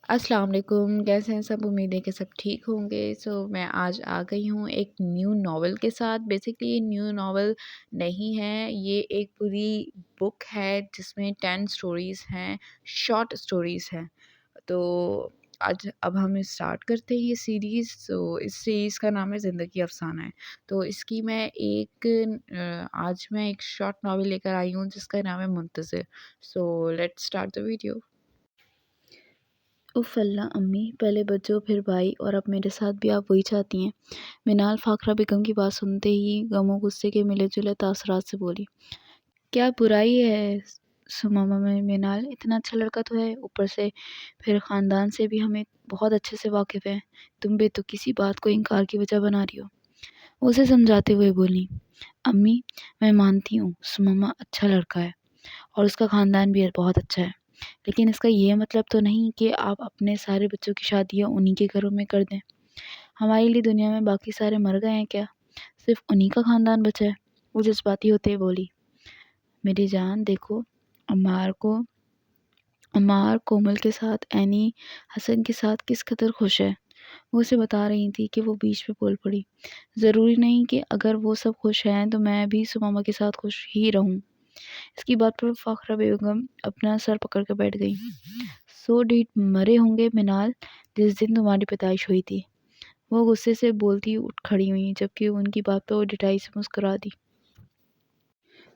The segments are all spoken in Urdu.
السلام علیکم، کیسے ہیں سب؟ امید ہے کہ سب ٹھیک ہوں گے۔ میں آج آ گئی ہوں ایک نیو ناول کے ساتھ۔ بیسیکلی یہ نیو ناول نہیں ہے، یہ ایک پوری بک ہے جس میں 10 اسٹوریز ہیں، شارٹ اسٹوریز ہیں۔ تو اب ہم اسٹارٹ کرتے ہیں یہ سیریز۔ اس سیریز کا نام ہے زندگی افسانہ ہے۔ تو اس کی آج میں ایک شارٹ ناول لے کر آئی ہوں جس کا نام ہے Muntazir. Let's start the video. اف اللہ امی، پہلے بچوں پھر بھائی، اور اب میرے ساتھ بھی آپ وہی چاہتی ہیں؟ منال فاخرہ بیگم کی بات سنتے ہی غم و غصے کے ملے جلے تاثرات سے بولی۔ کیا برائی ہے سماما میں؟ منال اتنا اچھا لڑکا تو ہے، اوپر سے پھر خاندان سے بھی ہمیں بہت اچھے سے واقف ہے۔ تم بھی تو کسی بات کو انکار کی وجہ بنا رہی ہو۔ وہ اسے سمجھاتے ہوئے بولی۔ امی میں مانتی ہوں سماما اچھا لڑکا ہے اور اس کا خاندان بھی بہت اچھا ہے، لیکن اس کا یہ مطلب تو نہیں کہ آپ اپنے سارے بچوں کی شادیاں انہی کے گھروں میں کر دیں۔ ہمارے لیے دنیا میں باقی سارے مر گئے ہیں کیا؟ صرف انہی کا خاندان بچا ہے؟ وہ جذباتی ہوتے بولی۔ میری جان دیکھو، عمار کومل کے ساتھ، اینی حسن کے ساتھ کس قدر خوش ہے۔ وہ اسے بتا رہی تھی کہ وہ بیچ میں بول پڑی۔ ضروری نہیں کہ اگر وہ سب خوش ہیں تو میں بھی سماما کے ساتھ خوش ہی رہوں۔ اس کی بات پر فاخرہ بیگم اپنا سر پکڑ کر بیٹھ گئی۔ سو ڈیٹ مرے ہوں گے منال جس دن تمہاری پیدائش ہوئی تھی۔ وہ غصے سے بولتی اٹھ کھڑی ہوئی، جبکہ ان کی بات پر وہ ڈٹائی سے مسکرا دی۔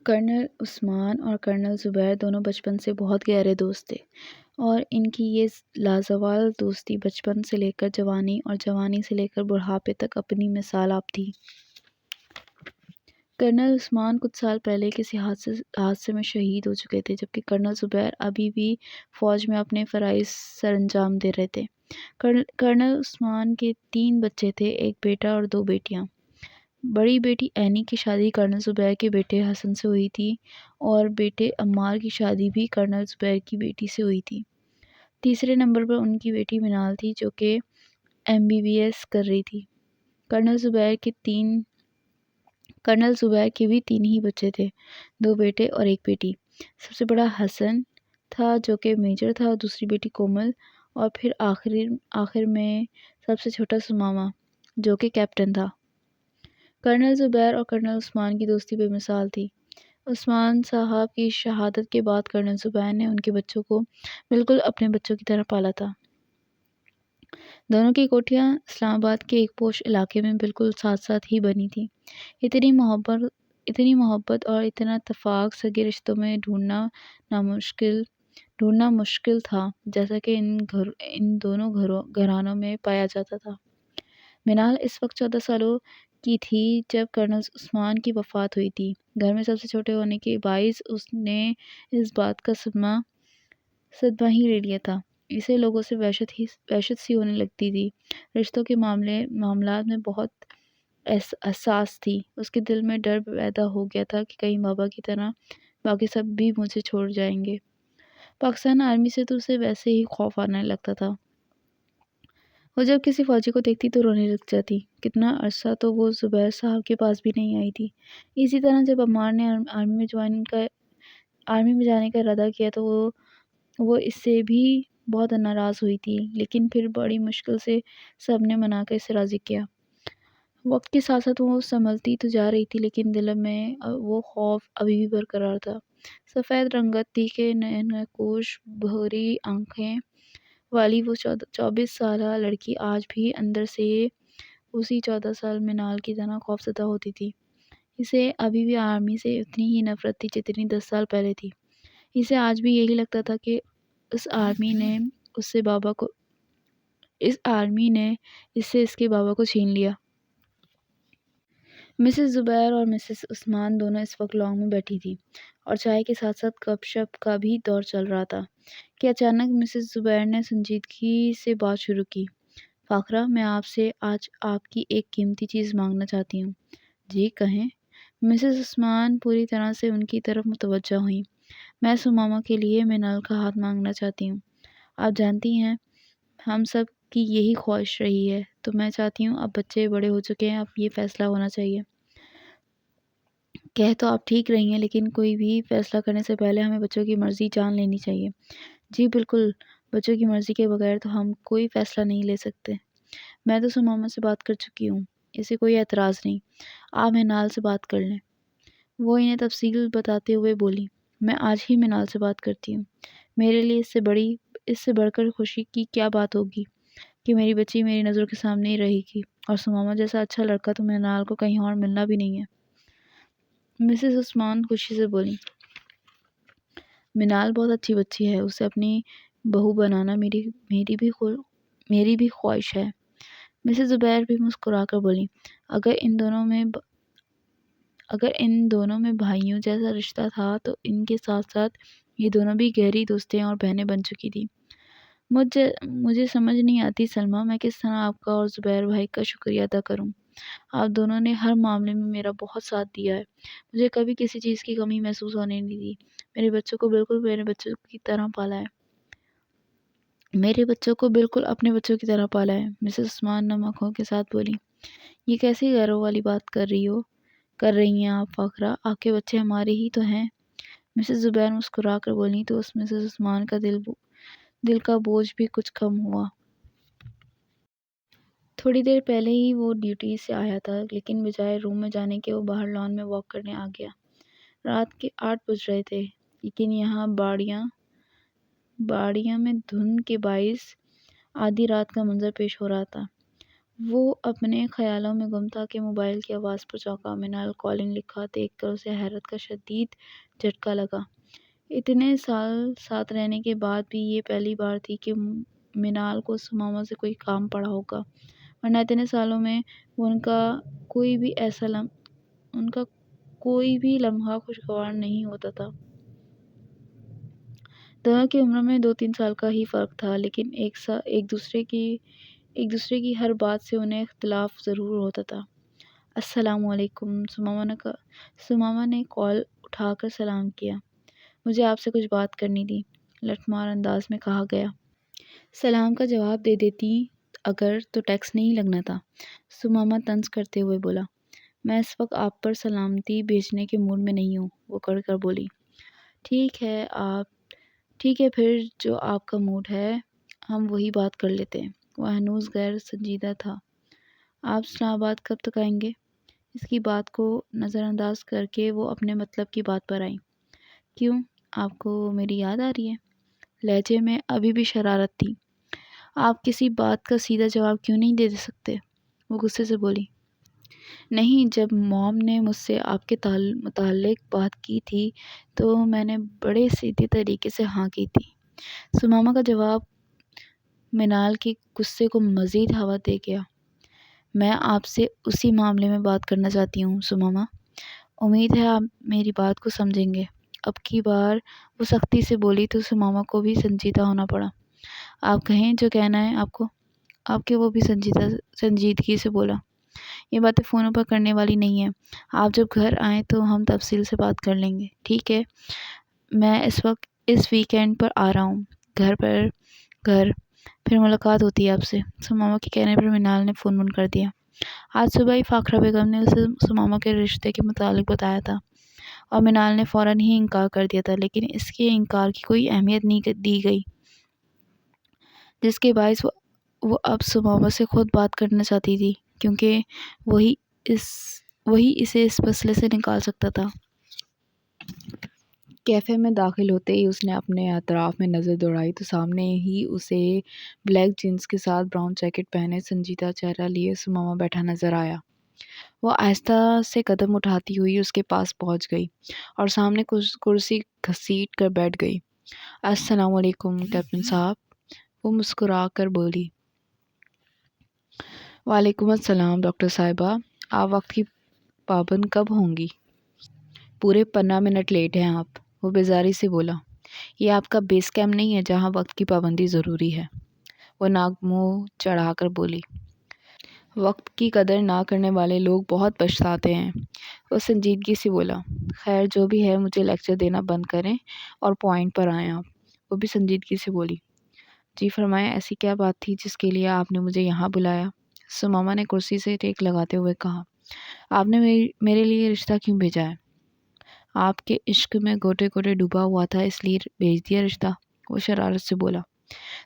کرنل عثمان اور کرنل زبیر دونوں بچپن سے بہت گہرے دوست تھے، اور ان کی یہ لازوال دوستی بچپن سے لے کر جوانی اور جوانی سے لے کر بڑھاپے تک اپنی مثال آپ تھی۔ کرنل عثمان کچھ سال پہلے کسی حادثے میں شہید ہو چکے تھے، جبکہ کرنل زبیر ابھی بھی فوج میں اپنے فرائض سر انجام دے رہے تھے۔ کرنل عثمان کے 3 بچے تھے، ایک بیٹا اور 2 بیٹیاں۔ بڑی بیٹی اینی کی شادی کرنل زبیر کے بیٹے حسن سے ہوئی تھی، اور بیٹے عمار کی شادی بھی کرنل زبیر کی بیٹی سے ہوئی تھی۔ تیسرے نمبر پر ان کی بیٹی منال تھی، جو کہ MBBS کر رہی تھی۔ کرنل زبیر کے بھی 3 ہی بچے تھے، 2 بیٹے اور ایک بیٹی۔ سب سے بڑا حسن تھا جو کہ میجر تھا، اور دوسری بیٹی کومل، اور پھر آخر میں سب سے چھوٹا سماما جو کہ کیپٹن تھا۔ کرنل زبیر اور کرنل عثمان کی دوستی بے مثال تھی۔ عثمان صاحب کی شہادت کے بعد کرنل زبیر نے ان کے بچوں کو بالکل اپنے بچوں کی طرح پالا تھا۔ دونوں کی کوٹھیاں اسلام آباد کے ایک پوش علاقے میں بالکل ساتھ ساتھ ہی بنی تھیں۔ اتنی محبت اور اتنا اتفاق سگے رشتوں میں ڈھونڈنا مشکل تھا جیسا کہ ان دونوں گھرانوں میں پایا جاتا تھا۔ منال اس وقت 14 سالوں کی تھی جب کرنل عثمان کی وفات ہوئی تھی۔ گھر میں سب سے چھوٹے ہونے کے باعث اس نے اس بات کا صدمہ ہی لے لیا تھا۔ اسے لوگوں سے وحشت سی ہونے لگتی تھی۔ رشتوں کے معاملات میں بہت حساس تھی۔ اس کے دل میں ڈر پیدا ہو گیا تھا کہ کہیں بابا کی طرح باقی سب بھی مجھے چھوڑ جائیں گے۔ پاکستان آرمی سے تو اسے ویسے ہی خوف آنے لگتا تھا۔ وہ جب کسی فوجی کو دیکھتی تو رونے لگ جاتی۔ کتنا عرصہ تو وہ زبیر صاحب کے پاس بھی نہیں آئی تھی۔ اسی طرح جب عمار نے آرمی میں جانے کا ارادہ کیا تو وہ اس سے بھی بہت ناراض ہوئی تھی، لیکن پھر بڑی مشکل سے سب نے منا کر اسے راضی کیا۔ وقت کے ساتھ ساتھ وہ سنبھلتی تو جا رہی تھی، لیکن دل میں وہ خوف ابھی بھی برقرار تھا۔ سفید رنگت تھی کہ نقوش بھوری آنکھیں والی وہ 24 سالہ لڑکی آج بھی اندر سے اسی 14 سال منال کی طرح خوفزدہ ہوتی تھی۔ اسے ابھی بھی آرمی سے اتنی ہی نفرت تھی جتنی 10 سال پہلے تھی۔ اسے آج بھی یہی لگتا تھا کہ اس آرمی نے اس سے اس کے بابا کو چھین لیا۔ مسز زبیر اور مسز عثمان دونوں اس وقت لانگ میں بیٹھی تھی، اور چائے کے ساتھ ساتھ گپ شپ کا بھی دور چل رہا تھا کہ اچانک مسز زبیر نے سنجیدگی سے بات شروع کی۔ فاخرہ، میں آپ سے آج آپ کی ایک قیمتی چیز مانگنا چاہتی ہوں۔ جی کہیں۔ مسز عثمان پوری طرح سے ان کی طرف متوجہ ہوئیں۔ میں سماما کے لیے منال کا ہاتھ مانگنا چاہتی ہوں۔ آپ جانتی ہیں ہم سب کی یہی خواہش رہی ہے، تو میں چاہتی ہوں اب بچے بڑے ہو چکے ہیں، اب یہ فیصلہ ہونا چاہیے۔ کہہ تو آپ ٹھیک رہی ہیں، لیکن کوئی بھی فیصلہ کرنے سے پہلے ہمیں بچوں کی مرضی جان لینی چاہیے۔ جی بالکل، بچوں کی مرضی کے بغیر تو ہم کوئی فیصلہ نہیں لے سکتے۔ میں تو سماما سے بات کر چکی ہوں، اسے کوئی اعتراض نہیں، آپ منال سے بات کر لیں۔ وہ انہیں تفصیل بتاتے ہوئے بولی، میں آج ہی منال سے بات کرتی ہوں۔ میرے لیے اس سے بڑھ کر خوشی کی کیا بات ہوگی کہ میری بچی میری نظروں کے سامنے ہی رہے گی، اور سماما جیسا اچھا لڑکا تو منال کو کہیں اور ملنا بھی نہیں ہے۔ مسز عثمان خوشی سے بولی، منال بہت اچھی بچی ہے، اسے اپنی بہو بنانا میری بھی خواہش ہے۔ مسز زبیر بھی مسکرا کر بولی، اگر ان دونوں میں بھائیوں جیسا رشتہ تھا تو ان کے ساتھ ساتھ یہ دونوں بھی گہری دوستیں اور بہنیں بن چکی تھی۔ مجھے سمجھ نہیں آتی سلمیٰ، میں کس طرح آپ کا اور زبیر بھائی کا شکریہ ادا کروں۔ آپ دونوں نے ہر معاملے میں میرا بہت ساتھ دیا ہے، مجھے کبھی کسی چیز کی کمی محسوس ہونے نہیں دی، میرے بچوں کو بالکل میرے بچوں کی طرح پالا ہے۔ مسز عثمان نم آنکھوں کے ساتھ بولی، یہ کیسی غیروں والی بات کر رہی ہیں آپ فاخرہ، آپ کے بچے ہمارے ہی تو ہیں۔ مسز زبیر مسکرا کر بولی تو اس مسز عثمان کا دل کا بوجھ بھی کچھ کم ہوا۔ تھوڑی دیر پہلے ہی وہ ڈیوٹی سے آیا تھا، لیکن بجائے روم میں جانے کے وہ باہر لان میں واک کرنے آ گیا۔ رات کے 8 بج رہے تھے، لیکن یہاں باڑیاں میں دھند کے باعث آدھی رات کا منظر پیش ہو رہا تھا۔ وہ اپنے خیالوں میں گم تھا کہ موبائل کی آواز پر چونکا۔ منال کالنگ لکھا دیکھ کر اسے حیرت کا شدید جھٹکا لگا۔ اتنے سال ساتھ رہنے کے بعد بھی یہ پہلی بار تھی کہ منال کو سماما سے کوئی کام پڑا ہوگا، ورنہ اتنے سالوں میں ان کا کوئی بھی لمحہ خوشگوار نہیں ہوتا تھا۔ دونوں کی عمر میں 2-3 سال کا ہی فرق تھا، لیکن ایک دوسرے کی ہر بات سے انہیں اختلاف ضرور ہوتا تھا۔ السلام علیکم، سماما نے کال اٹھا کر سلام کیا۔ مجھے آپ سے کچھ بات کرنی تھی، لٹھمار انداز میں کہا گیا۔ سلام کا جواب دے دیتی اگر تو ٹیکس نہیں لگنا تھا، سماما طنز کرتے ہوئے بولا۔ میں اس وقت آپ پر سلامتی بھیجنے کے موڈ میں نہیں ہوں، وہ کڑ کر بولی۔ ٹھیک ہے پھر جو آپ کا موڈ ہے ہم وہی بات کر لیتے ہیں۔ وہ ہنوز غیر سنجیدہ تھا۔ آپ اسلام آباد کب تک آئیں گے؟ اس کی بات کو نظر انداز کر کے وہ اپنے مطلب کی بات پر آئیں۔ کیوں، آپ کو میری یاد آ رہی ہے؟ لہجے میں ابھی بھی شرارت تھی۔ آپ کسی بات کا سیدھا جواب کیوں نہیں دے سکتے؟ وہ غصے سے بولی۔ نہیں، جب موم نے مجھ سے آپ کے متعلق بات کی تھی تو میں نے بڑے سیدھے طریقے سے ہاں کی تھی۔ سماما کا جواب منال کے غصے کو مزید ہوا دے گیا۔ میں آپ سے اسی معاملے میں بات کرنا چاہتی ہوں سماما، امید ہے آپ میری بات کو سمجھیں گے۔ اب کی بار وہ سختی سے بولی تو سماما کو بھی سنجیدہ ہونا پڑا۔ آپ کہیں جو کہنا ہے آپ کے، وہ بھی سنجیدگی سے بولا۔ یہ باتیں فونوں پر کرنے والی نہیں ہیں، آپ جب گھر آئیں تو ہم تفصیل سے بات کر لیں گے، ٹھیک ہے؟ میں اس ویکینڈ پر آ رہا ہوں گھر، پھر ملاقات ہوتی ہے آپ سے۔ سماما کے کہنے پر منال نے فون بند کر دیا۔ آج صبح ہی فاخرہ بیگم نے اسے سماما کے رشتے کے متعلق بتایا تھا اور منال نے فوراً ہی انکار کر دیا تھا، لیکن اس کے انکار کی کوئی اہمیت نہیں دی گئی، جس کے باعث وہ اب سماما سے خود بات کرنا چاہتی تھی، کیونکہ وہی اسے اس مسئلے سے نکال سکتا تھا۔ کیفے میں داخل ہوتے ہی اس نے اپنے اطراف میں نظر دوڑائی تو سامنے ہی اسے بلیک جینس کے ساتھ براؤن جیکٹ پہنے سنجیدہ چہرہ لیے سماما بیٹھا نظر آیا۔ وہ آہستہ سے قدم اٹھاتی ہوئی اس کے پاس پہنچ گئی اور سامنے کرسی گھسیٹ کر بیٹھ گئی۔ السلام علیکم کیپٹن صاحب، وہ مسکرا کر بولی۔ وعلیکم السلام ڈاکٹر صاحبہ، آپ وقت کی پابند کب ہوں گی؟ پورے 15 منٹ لیٹ ہیں آپ، وہ بیزاری سے بولا۔ یہ آپ کا بیس کیمپ نہیں ہے جہاں وقت کی پابندی ضروری ہے، وہ ناک منہ چڑھا کر بولی۔ وقت کی قدر نہ کرنے والے لوگ بہت پچھتاتے ہیں، وہ سنجیدگی سے بولا۔ خیر جو بھی ہے، مجھے لیکچر دینا بند کریں اور پوائنٹ پر آئیں آپ، وہ بھی سنجیدگی سے بولی۔ جی فرمائیں، ایسی کیا بات تھی جس کے لیے آپ نے مجھے یہاں بلایا؟ سماما نے کرسی سے ٹیک لگاتے ہوئے کہا۔ آپ نے میرے لیے رشتہ کیوں بھیجا ہے؟ آپ کے عشق میں گوٹے گوٹے ڈوبا ہوا تھا اس لیے بھیج دیا رشتہ، وہ شرارت سے بولا۔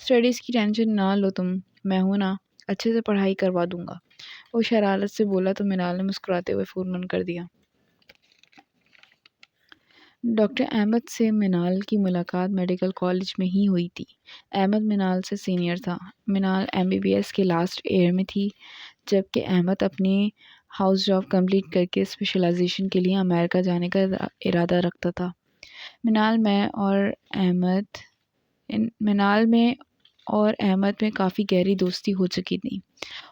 اسٹڈیز کی ٹینشن نہ لو تم، میں ہوں نا، اچھے سے پڑھائی کروا دوں گا، وہ شرارت سے بولا تو منال نے مسکراتے ہوئے فون کر دیا۔ ڈاکٹر احمد سے منال کی ملاقات میڈیکل کالج میں ہی ہوئی تھی۔ احمد منال سے سینئر تھا۔ منال MBBS کے لاسٹ ایئر میں تھی، جبکہ احمد اپنی ہاؤس جاب کمپلیٹ کر کے اسپیشلائزیشن کے لیے امریکہ جانے کا ارادہ رکھتا تھا۔ منال میں اور احمد میں کافی گہری دوستی ہو چکی تھی،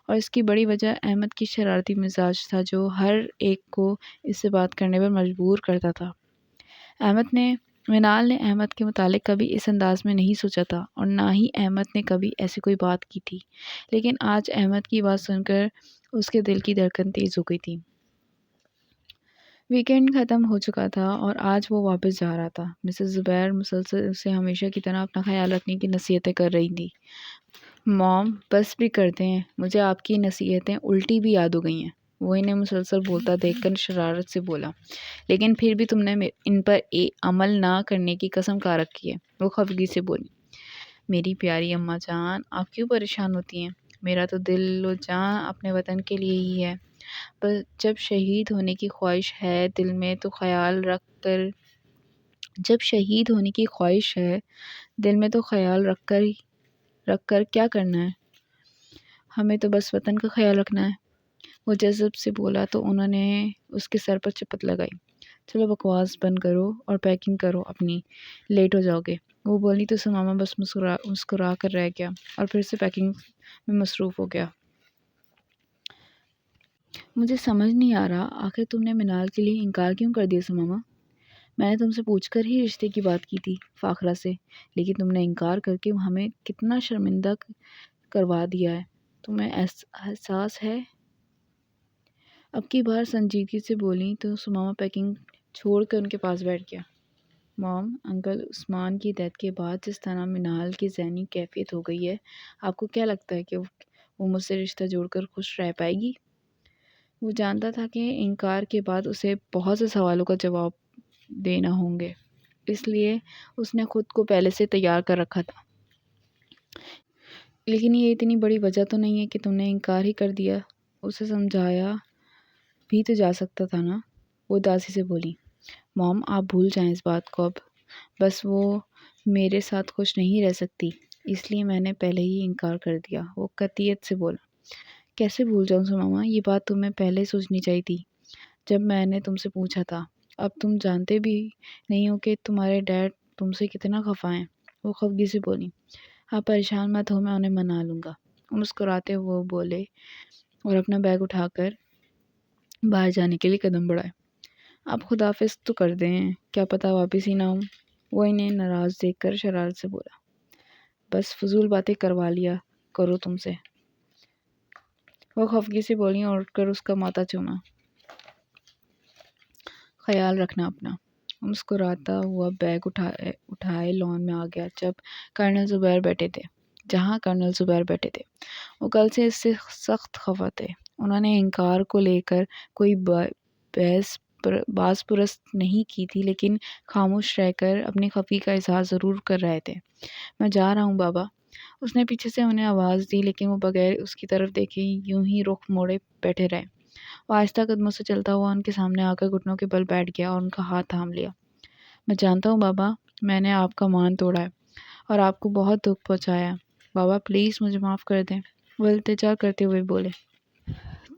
اور اس کی بڑی وجہ احمد کی شرارتی مزاج تھا جو ہر ایک کو اس سے بات کرنے پر مجبور کرتا تھا۔ منال نے احمد کے متعلق کبھی اس انداز میں نہیں سوچا تھا، اور نہ ہی احمد نے کبھی ایسی کوئی بات کی تھی، لیکن آج احمد کی بات سن کر اس کے دل کی دھڑکن تیز ہو گئی تھی۔ ویکینڈ ختم ہو چکا تھا اور آج وہ واپس جا رہا تھا۔ مسز زبیر مسلسل اسے ہمیشہ کی طرح اپنا خیال رکھنے کی نصیحتیں کر رہی تھی۔ مام، بس بھی کرتے ہیں، مجھے آپ کی نصیحتیں الٹی بھی یاد ہو گئی ہیں، وہ انہیں مسلسل بولتا دیکھ کر شرارت سے بولا۔ لیکن پھر بھی تم نے ان پر عمل نہ کرنے کی قسم کھا رکھی ہے، وہ خفگی سے بولی۔ میری پیاری اماں جان، آپ کیوں پریشان ہوتی ہیں؟ میرا تو دل و جان اپنے وطن کے لیے ہی ہے، پر جب شہید ہونے کی خواہش ہے دل میں تو خیال رکھ کر کیا کرنا ہے؟ ہمیں تو بس وطن کا خیال رکھنا ہے، وہ جذب سے بولا تو انہوں نے اس کے سر پر چپت لگائی۔ چلو بکواس بند کرو اور پیکنگ کرو اپنی، لیٹ ہو جاؤ گے، وہ بولی تو سماما بس مسکرا کر رہ گیا اور پھر سے پیکنگ میں مصروف ہو گیا۔ مجھے سمجھ نہیں آ رہا، آخر تم نے منال کے لیے انکار کیوں کر دیا سماما؟ میں نے تم سے پوچھ کر ہی رشتے کی بات کی تھی فاخرہ سے، لیکن تم نے انکار کر کے ہمیں کتنا شرمندہ کروا دیا ہے، تمہیں احساس ہے؟ اب کی بار سنجیدگی سے بولی تو سماما پیکنگ چھوڑ کر ان کے پاس بیٹھ گیا۔ مام، انکل عثمان کی ڈیتھ کے بعد جس طرح منال کی ذہنی کیفیت ہو گئی ہے، آپ کو کیا لگتا ہے کہ وہ مجھ سے رشتہ جوڑ کر خوش رہ پائے گی؟ وہ جانتا تھا کہ انکار کے بعد اسے بہت سے سوالوں کا جواب دینا ہوں گے، اس لیے اس نے خود کو پہلے سے تیار کر رکھا تھا۔ لیکن یہ اتنی بڑی وجہ تو نہیں ہے کہ تم نے انکار ہی کر دیا، اسے سمجھایا بھی تو جا سکتا تھا نا، وہ اداسی سے بولی۔ مام، آپ بھول جائیں اس بات کو اب، بس وہ میرے ساتھ خوش نہیں رہ سکتی، اس لیے میں نے پہلے ہی انکار کر دیا، وہ قطعیت سے بولا۔ کیسے بھول جاؤں سماما، یہ بات تمہیں پہلے سوچنی چاہیے تھی جب میں نے تم سے پوچھا تھا، اب تم جانتے بھی نہیں ہو کہ تمہارے ڈیڈ تم سے کتنا خفا ہیں، وہ خفگی سے بولی۔ آپ پریشان مت ہو، میں انہیں منا لوں گا، مسکراتے ہوئے وہ بولے اور اپنا بیگ اٹھا کر باہر جانے کے لیے قدم بڑھائے۔ آپ خداحافظ تو کر دیں، کیا پتہ واپس ہی نہ ہوں، وہ انہیں ناراض دیکھ کر شرارت سے بولا۔ بس فضول باتیں کروا لیا کرو تم سے، وہ خفگی سے بولی اور اٹھ کر اس کا ماتھا چوما۔ خیال رکھنا اپنا، وہ مسکراتا ہوا بیگ اٹھائے لان میں آ گیا جہاں کرنل زبیر بیٹھے تھے۔ وہ کل سے اس سے سخت خفا تھے، انہوں نے انکار کو لے کر کوئی باز پرست نہیں کی تھی، لیکن خاموش رہ کر اپنی خفگی کا اظہار ضرور کر رہے تھے۔ میں جا رہا ہوں بابا، اس نے پیچھے سے انہیں آواز دی، لیکن وہ بغیر اس کی طرف دیکھے یوں ہی رخ موڑے بیٹھے رہے۔ وہ آہستہ قدموں سے چلتا ہوا ان کے سامنے آ کر گھٹنوں کے بل بیٹھ گیا اور ان کا ہاتھ تھام لیا۔ میں جانتا ہوں بابا، میں نے آپ کا مان توڑا ہے اور آپ کو بہت دکھ پہنچایا ہے، بابا پلیز مجھے معاف کر دیں، وہ التجا کرتے ہوئے بولے۔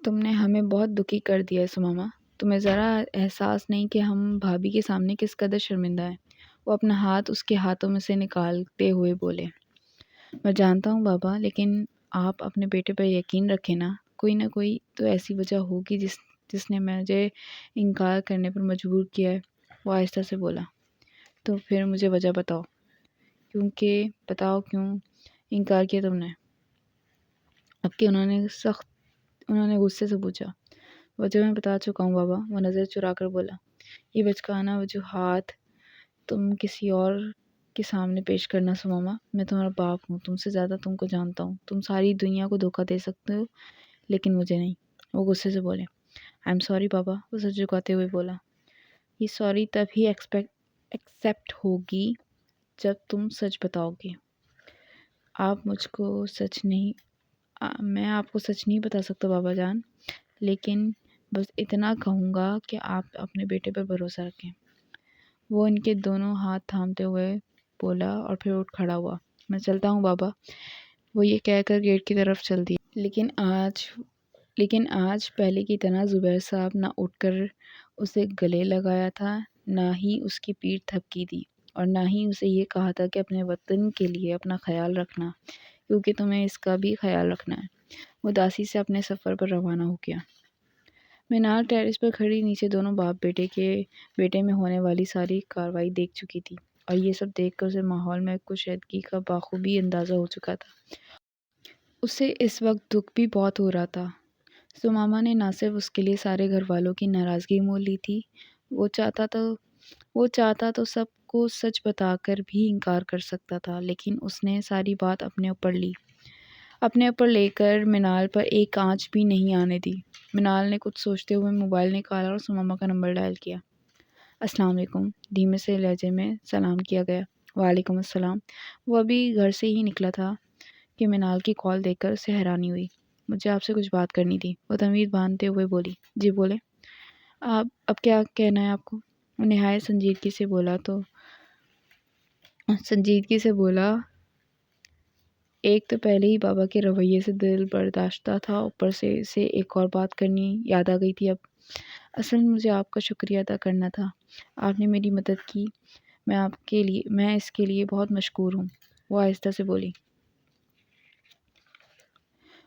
تم نے ہمیں بہت دکھی کر دیا ہے سماما، تمہیں ذرا احساس نہیں کہ ہم بھابھی کے سامنے کس قدر شرمندہ ہیں، وہ اپنا ہاتھ اس کے ہاتھوں میں سے نکالتے ہوئے بولے۔ میں جانتا ہوں بابا، لیکن آپ اپنے بیٹے پر یقین رکھیں نا، کوئی نہ کوئی تو ایسی وجہ ہوگی جس نے مجھے انکار کرنے پر مجبور کیا ہے، وہ آہستہ سے بولا۔ تو پھر مجھے وجہ بتاؤ، کیوں انکار کیا تم نے؟ اب کہ انہوں نے غصے سے پوچھا۔ وجہ میں بتا چکا ہوں بابا، وہ نظر چرا کر بولا۔ یہ بچکانہ وجوہات تم کسی اور کے سامنے پیش کرنا سماما، میں تمہارا باپ ہوں، تم سے زیادہ تم کو جانتا ہوں، تم ساری دنیا کو دھوکہ دے سکتے ہو لیکن مجھے نہیں، وہ غصے سے بولے۔ آئی ایم سوری بابا، وہ سر جھکاتے ہوئے بولا۔ یہ سوری تب ہی ایکسیپٹ ہوگی جب تم سچ بتاؤ گے۔ آپ مجھ کو سچ نہیں میں آپ کو سچ نہیں بتا سکتا بابا جان، لیکن بس اتنا کہوں گا کہ آپ اپنے بیٹے پر بھروسہ رکھیں۔ وہ ان کے دونوں ہاتھ تھامتے ہوئے بولا اور پھر اٹھ کھڑا ہوا۔ میں چلتا ہوں بابا، وہ یہ کہہ کر گیٹ کی طرف چل دی۔ لیکن آج پہلے کی طرح زبیر صاحب نہ اٹھ کر اسے گلے لگایا تھا، نہ ہی اس کی پیٹھ تھپکی تھی، اور نہ ہی اسے یہ کہا تھا کہ اپنے وطن کے لیے اپنا خیال رکھنا، کیونکہ تمہیں اس کا بھی خیال رکھنا ہے۔ وہ اداسی سے اپنے سفر پر روانہ ہو گیا۔ مینال ٹیرس پر کھڑی نیچے دونوں باپ بیٹے میں ہونے والی ساری کارروائی دیکھ چکی تھی، اور یہ سب دیکھ کر اسے ماحول میں کشیدگی کا بخوبی اندازہ ہو چکا تھا۔ اسے اس وقت دکھ بھی بہت ہو رہا تھا۔ سماما نے نہ صرف اس کے لیے سارے گھر والوں کی ناراضگی مول لی تھی، وہ چاہتا تو سب کو سچ بتا کر بھی انکار کر سکتا تھا، لیکن اس نے ساری بات اپنے اوپر لے کر مینال پر ایک آنچ بھی نہیں آنے دی۔ مینال نے کچھ سوچتے ہوئے موبائل نکالا اور سماما کا نمبر ڈائل کیا۔ السلام علیکم، دھیمے سے لہجے میں سلام کیا گیا۔ وعلیکم السلام۔ وہ ابھی گھر سے ہی نکلا تھا کہ مینال کی کال دیکھ کر اسے حیرانی ہوئی۔ مجھے آپ سے کچھ بات کرنی تھی، وہ تمیز باندھتے ہوئے بولی۔ جی بولے۔ اب کیا کہنا ہے آپ کو؟ وہ نہایت سنجیدگی سے بولا، ایک تو پہلے ہی بابا کے رویے سے دل برداشتہ تھا، اوپر سے اسے ایک اور بات کرنی یاد آ گئی تھی اب۔ اصل میں مجھے آپ کا شکریہ ادا کرنا تھا، آپ نے میری مدد کی، میں اس کے لیے بہت مشکور ہوں، وہ آہستہ سے بولی۔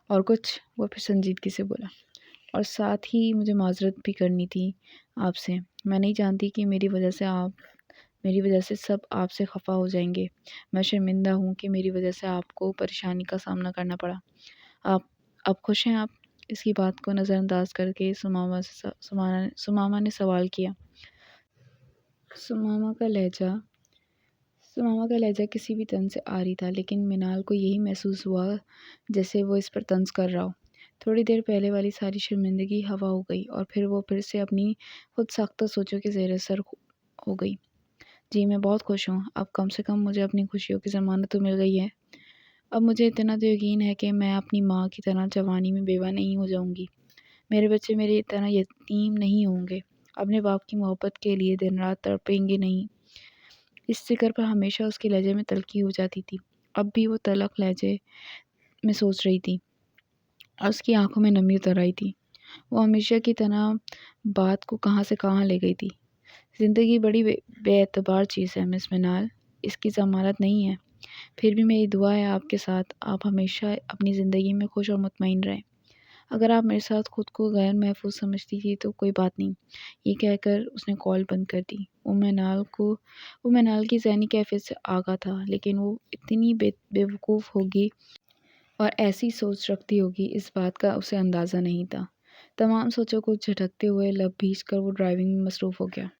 اور کچھ؟ وہ پھر سنجیدگی سے بولا، اور ساتھ ہی مجھے معذرت بھی کرنی تھی آپ سے۔ میں نہیں جانتی کہ میری وجہ سے سب آپ سے خفا ہو جائیں گے۔ میں شرمندہ ہوں کہ میری وجہ سے آپ کو پریشانی کا سامنا کرنا پڑا۔ اب خوش ہیں آپ؟ اس کی بات کو نظر انداز کر کے سماما نے سوال کیا۔ سماما کا لہجہ کسی بھی طنز سے عاری تھا، لیکن مینال کو یہی محسوس ہوا جیسے وہ اس پر طنز کر رہا ہو۔ تھوڑی دیر پہلے والی ساری شرمندگی ہوا ہو گئی، اور پھر وہ پھر سے اپنی خود ساختہ سوچوں کے زیر اثر ہو گئی۔ جی میں بہت خوش ہوں، اب کم سے کم مجھے اپنی خوشیوں کی ضمانت تو مل گئی ہے۔ اب مجھے اتنا تو یقین ہے کہ میں اپنی ماں کی طرح جوانی میں بیوہ نہیں ہو جاؤں گی۔ میرے بچے میری طرح یتیم نہیں ہوں گے، اپنے باپ کی محبت کے لیے دن رات تڑپیں گے نہیں۔ اس ذکر پر ہمیشہ اس کے لہجے میں تلخی ہو جاتی تھی، اب بھی وہ تلخ لہجے میں سوچ رہی تھی، اور اس کی آنکھوں میں نمی اتر آئی تھی۔ وہ ہمیشہ کی طرح بات کو کہاں سے کہاں لے گئی تھی۔ زندگی بڑی بے اعتبار چیز ہے مس مینال، اس کی ضمانت نہیں ہے۔ پھر بھی میری دعا ہے آپ کے ساتھ، آپ ہمیشہ اپنی زندگی میں خوش اور مطمئن رہیں۔ اگر آپ میرے ساتھ خود کو غیر محفوظ سمجھتی تھی تو کوئی بات نہیں۔ یہ کہہ کر اس نے کال بند کر دی۔ وہ مینال کی ذہنی کیفیت سے آگاہ تھا، لیکن وہ اتنی بے وقوف ہوگی اور ایسی سوچ رکھتی ہوگی اس بات کا اسے اندازہ نہیں تھا۔ تمام سوچوں کو جھٹکتے ہوئے لب بھیج کر وہ ڈرائیونگ میں مصروف ہو گیا۔